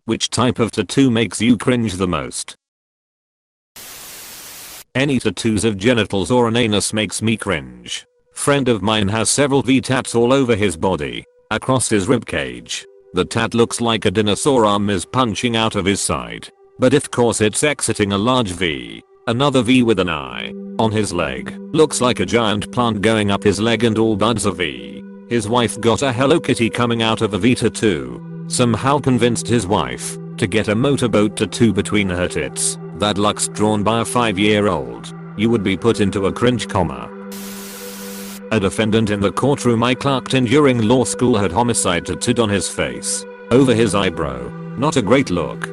Which type of tattoo makes you cringe the most? Any tattoos of genitals or an anus makes me cringe. Friend of mine has several V-tats all over his body, across his ribcage. The tat looks like a dinosaur arm is punching out of his side. But of course it's exiting a large V. Another V with an eye. On his leg. Looks like a giant plant going up his leg and all buds a V. His wife got a Hello Kitty coming out of a V tattoo. Somehow convinced his wife to get a motorboat tattoo between her tits. That looks drawn by a 5-year-old. You would be put into a cringe coma. A defendant in the courtroom I clerked in during law school had homicide tattooed on his face. Over his eyebrow. Not a great look.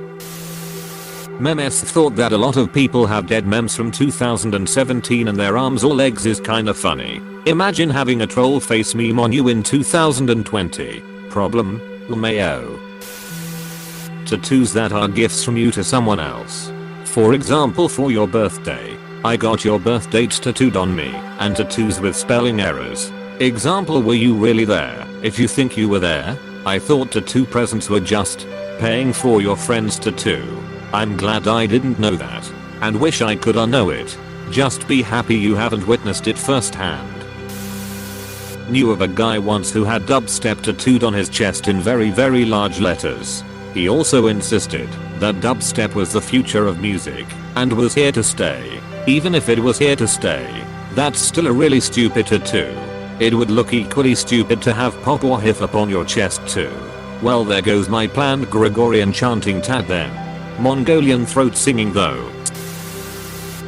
Memes thought that a lot of people have dead memes from 2017 in their arms or legs is kinda funny. Imagine having a troll face meme on you in 2020. Problem? LMAO. Tattoos that are gifts from you to someone else. For example, for your birthday, I got your birth date tattooed on me, and tattoos with spelling errors. Example, were you really there? If you think you were there, I thought tattoo presents were just paying for your friend's tattoo. I'm glad I didn't know that, and wish I could unknow it. Just be happy you haven't witnessed it firsthand. Knew of a guy once who had dubstep tattooed on his chest in very large letters. He also insisted that dubstep was the future of music and was here to stay. Even if it was here to stay, that's still a really stupid tattoo. It would look equally stupid to have pop or hip hop on your chest too. Well, there goes my planned Gregorian chanting tat then. Mongolian throat singing though.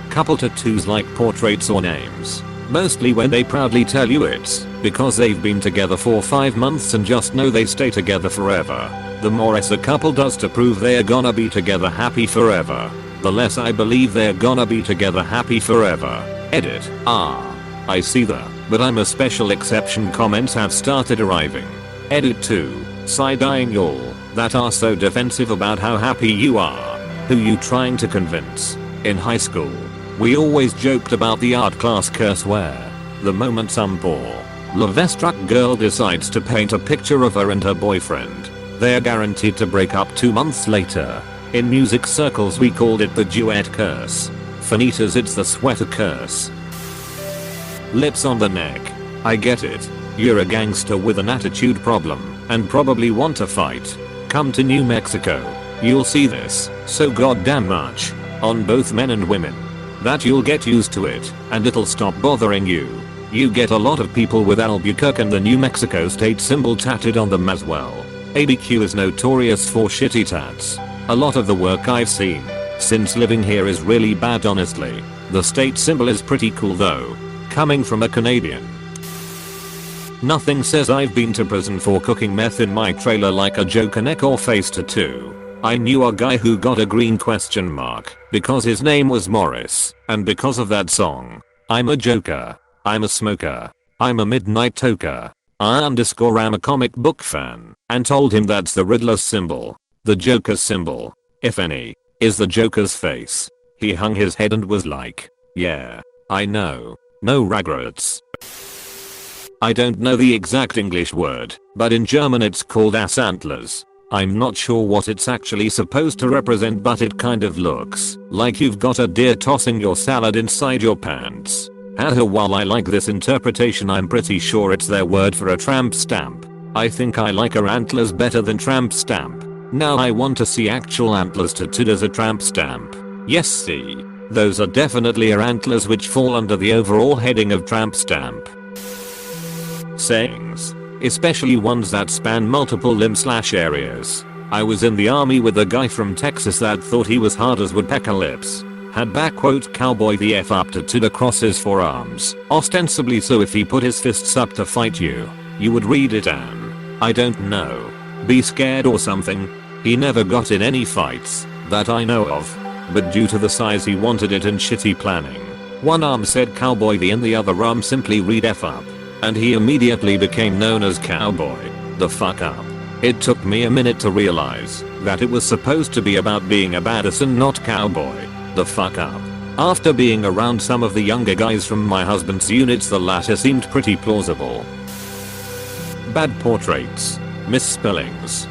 Couple tattoos like portraits or names. Mostly when they proudly tell you it's because they've been together for 5 months and just know they stay together forever. The more a couple does to prove they're gonna be together happy forever, the less I believe they're gonna be together happy forever. Edit. I see the but I'm a special exception comments have started arriving. Edit 2. Side-eyeing y'all that are so defensive about how happy you are. Who you trying to convince? In high school, we always joked about the art class curse where the moment some poor, love-struck girl decides to paint a picture of her and her boyfriend, they're guaranteed to break up 2 months later. In music circles we called it the duet curse. Finitas it's the sweater curse. Lips on the neck. I get it. You're a gangster with an attitude problem and probably want to fight. Come to New Mexico. You'll see this so goddamn much on both men and women that you'll get used to it and it'll stop bothering you. You get a lot of people with Albuquerque and the New Mexico state symbol tattooed on them as well. ABQ is notorious for shitty tats. A lot of the work I've seen since living here is really bad honestly. The state symbol is pretty cool though, coming from a Canadian. Nothing says I've been to prison for cooking meth in my trailer like a Joker neck or face tattoo. I knew a guy who got a green question mark because his name was Morris, and because of that song. I'm a joker. I'm a smoker. I'm a midnight toker. I'm a comic book fan, and told him that's the Riddler's symbol. The Joker's symbol, if any, is the Joker's face. He hung his head and was like, yeah, I know. No regrets. I don't know the exact English word, but in German it's called ass antlers. I'm not sure what it's actually supposed to represent, but it kind of looks like you've got a deer tossing your salad inside your pants. While I like this interpretation, I'm pretty sure it's their word for a tramp stamp. I think I like her antlers better than tramp stamp. Now I want to see actual antlers tattooed as a tramp stamp. Yes, see. Those are definitely her antlers, which fall under the overall heading of tramp stamp. Sayings. Especially ones that span multiple limb/areas. I was in the army with a guy from Texas that thought he was hard as woodpecker lips. Had backquote cowboy the F up tattooed across his forearms, ostensibly so if he put his fists up to fight you, you would read it and, I don't know, be scared or something. He never got in any fights that I know of, but due to the size he wanted it and shitty planning. One arm said cowboy the and the other arm simply read F up, and he immediately became known as Cowboy the fuck up. It took me a minute to realize that it was supposed to be about being a badass and not cowboy the fuck up. After being around some of the younger guys from my husband's units, the latter seemed pretty plausible. Bad portraits. Misspellings.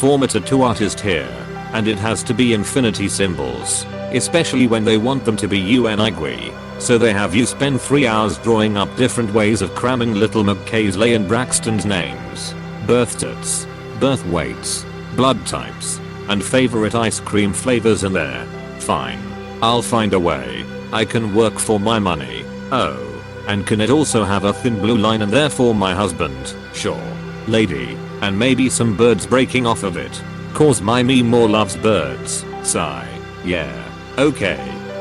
inform a tattoo artist here, and it has to be infinity symbols, especially when they want them to be unigui. So they have you spend 3 hours drawing up different ways of cramming little McKaysley and Braxton's names, birth dates, birth weights, blood types, and favorite ice cream flavors in there. Fine. I'll find a way. I can work for my money. Oh. And can it also have a thin blue line and therefore my husband? Sure. Lady. And maybe some birds breaking off of it. Cause my me more loves birds. Sigh. Yeah. Okay.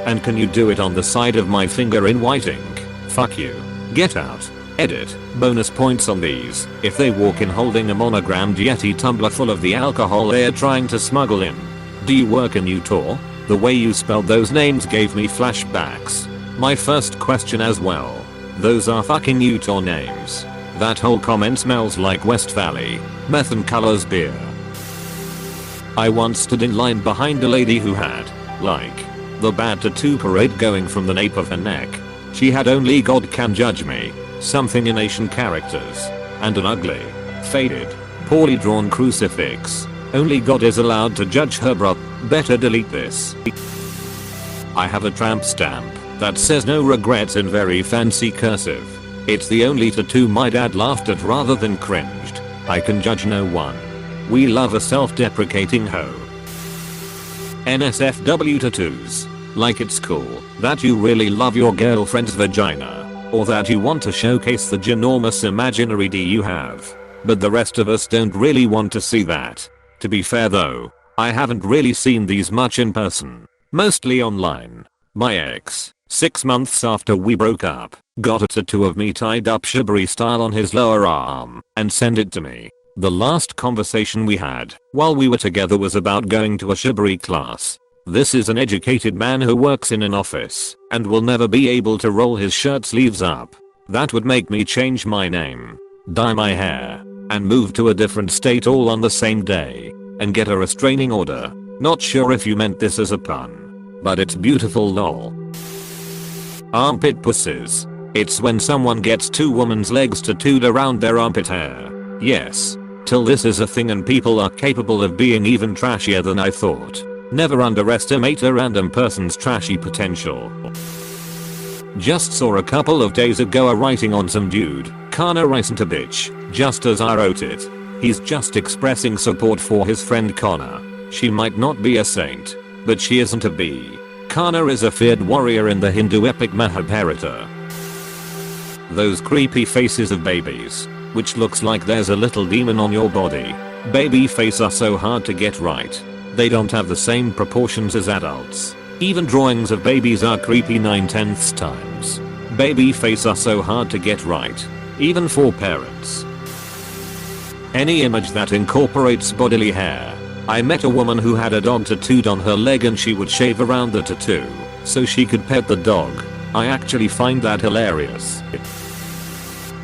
And can you do it on the side of my finger in white ink? Fuck you. Get out. Edit. Bonus points on these if they walk in holding a monogrammed Yeti tumbler full of the alcohol they're trying to smuggle in. Do you work in Utah? The way you spelled those names gave me flashbacks. My first question as well. Those are fucking Utah names. That whole comment smells like West Valley, meth and colors beer. I once stood in line behind a lady who had, like, the bad tattoo parade going from the nape of her neck. She had only God can judge me, something in Asian characters, and an ugly, faded, poorly drawn crucifix. Only God is allowed to judge her, bruh. Better delete this. I have a tramp stamp that says no regrets in very fancy cursive. It's the only tattoo my dad laughed at rather than cringed. I can judge no one. We love a self-deprecating hoe. NSFW tattoos. Like it's cool that you really love your girlfriend's vagina, or that you want to showcase the ginormous imaginary D you have. But the rest of us don't really want to see that. To be fair though, I haven't really seen these much in person. Mostly online. My ex, 6 months after we broke up, got a tattoo of me tied up shibari style on his lower arm and sent it to me. The last conversation we had while we were together was about going to a shibari class. This is an educated man who works in an office and will never be able to roll his shirt sleeves up. That would make me change my name, dye my hair, and move to a different state all on the same day, and get a restraining order. Not sure if you meant this as a pun, but it's beautiful lol. Armpit pussies. It's when someone gets 2 women's legs tattooed around their armpit hair. Yes. Till this is a thing and people are capable of being even trashier than I thought. Never underestimate a random person's trashy potential. Just saw a couple of days ago a writing on some dude, Connor isn't a bitch, just as I wrote it. He's just expressing support for his friend Connor. She might not be a saint, but she isn't a bee. Connor is a feared warrior in the Hindu epic Mahabharata. Those creepy faces of babies, which looks like there's a little demon on your body. Baby face are so hard to get right. They don't have the same proportions as adults. Even drawings of babies are creepy 9/10 times. Baby face are so hard to get right. Even for parents. Any image that incorporates bodily hair. I met a woman who had a dog tattooed on her leg and she would shave around the tattoo so she could pet the dog. I actually find that hilarious.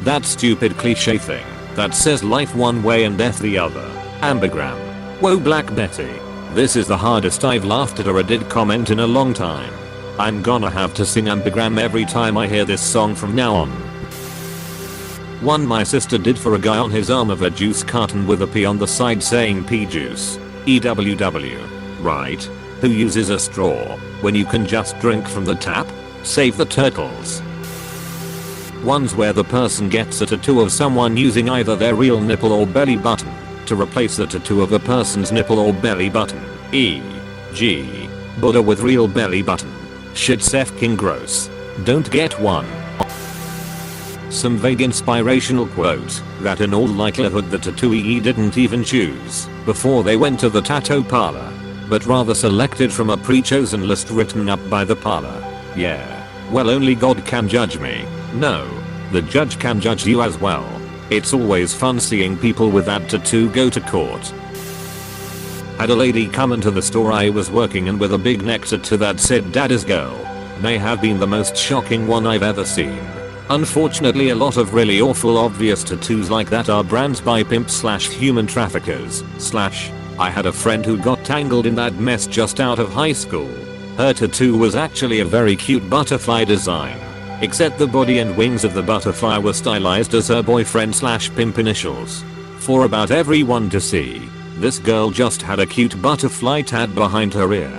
That stupid cliche thing that says life one way and death the other. Ambigram. Whoa Black Betty. This is the hardest I've laughed at a Reddit comment in a long time. I'm gonna have to sing Ambigram every time I hear this song from now on. One my sister did for a guy on his arm of a juice carton with a P on the side saying P juice. EWW. Right? Who uses a straw when you can just drink from the tap? Save the turtles. Ones where the person gets a tattoo of someone using either their real nipple or belly button to replace the tattoo of a person's nipple or belly button. E.g. Buddha with real belly button. Shit's f***ing gross. Don't get one. Some vague inspirational quote that in all likelihood the tattooee didn't even choose before they went to the tattoo parlor, but rather selected from a pre-chosen list written up by the parlor. Yeah. Well, only God can judge me. No. The judge can judge you as well. It's always fun seeing people with that tattoo go to court. Had a lady come into the store I was working in with a big neck tattoo that said Daddy's Girl. May have been the most shocking one I've ever seen. Unfortunately, a lot of really awful obvious tattoos like that are brands by pimps/human traffickers / I had a friend who got tangled in that mess just out of high school. Her tattoo was actually a very cute butterfly design. Except the body and wings of the butterfly were stylized as her boyfriend/pimp initials. For about everyone to see. This girl just had a cute butterfly tat behind her ear.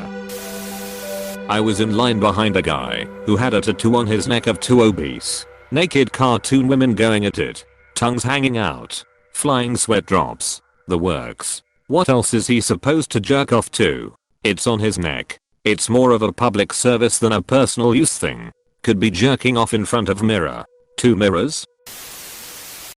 I was in line behind a guy who had a tattoo on his neck of two obese, naked cartoon women going at it. Tongues hanging out. Flying sweat drops. The works. What else is he supposed to jerk off to? It's on his neck. It's more of a public service than a personal use thing. Could be jerking off in front of mirror. 2 mirrors?